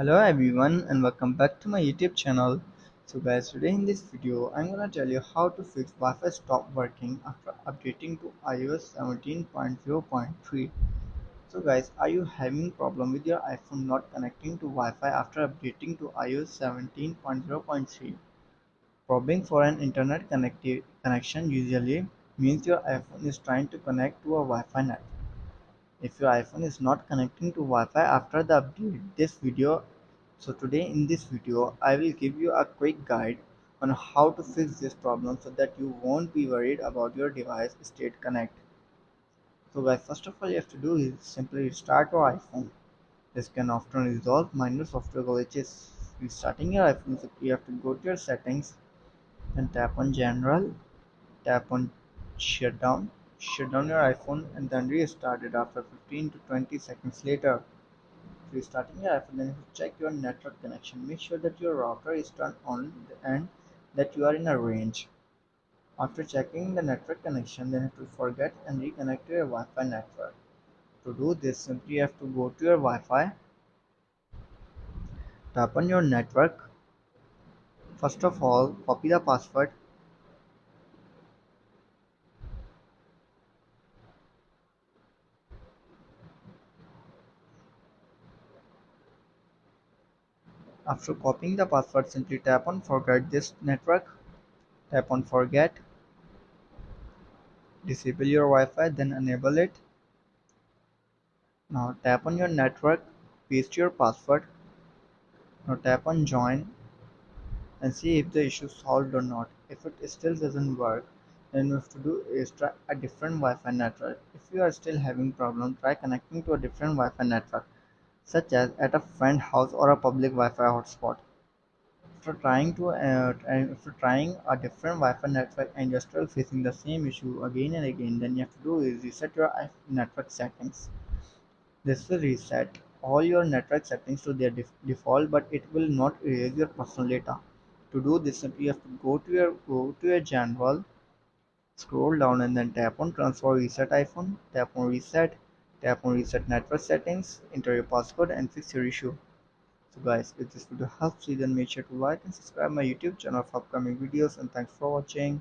Hello everyone and welcome back to my YouTube channel. So guys, today in this video I'm gonna tell you how to fix Wi-Fi stop working after updating to iOS 17.0.3. So guys, are you having problem with your iPhone not connecting to Wi-Fi after updating to iOS 17.0.3? Probing for an internet connection usually means your iPhone is trying to connect to a Wi-Fi network. If your iPhone is not connecting to Wi-Fi after the update, today in this video, I will give you a quick guide on how to fix this problem so that you won't be worried about your device state connect. So guys, first of all you have to do is simply restart your iPhone. This can often resolve minor software glitches. Restarting your iPhone, so you have to go to your settings, then tap on general, tap on shutdown, shut down your iPhone and then restart it after 15 to 20 seconds later. Restarting your iPhone, then you check your network connection. Make sure that your router is turned on and that you are in a range. After checking the network connection, then you have to forget and reconnect to your Wi-Fi network. To do this, simply you have to go to your Wi-Fi, tap on your network. First of all, copy the password. After copying the password, simply tap on forget this network. Tap on forget. Disable your Wi-Fi, then enable it. Now tap on your network, paste your password. Now tap on join and see if the issue is solved or not. If it still doesn't work, then you have to do is try a different Wi-Fi network. If you are still having problem, try connecting to a different Wi-Fi network, such as at a friend house or a public Wi-Fi hotspot. After trying a different Wi-Fi network and you're still facing the same issue again and again, then you have to do is reset your network settings. This will reset all your network settings to their default, but it will not erase your personal data. To do this, simply you have to go to your general, scroll down and then tap on transfer reset iPhone, tap on reset network settings, enter your passcode and fix your issue. So guys, if this video helps you, then make sure to like and subscribe my YouTube channel for upcoming videos, and thanks for watching.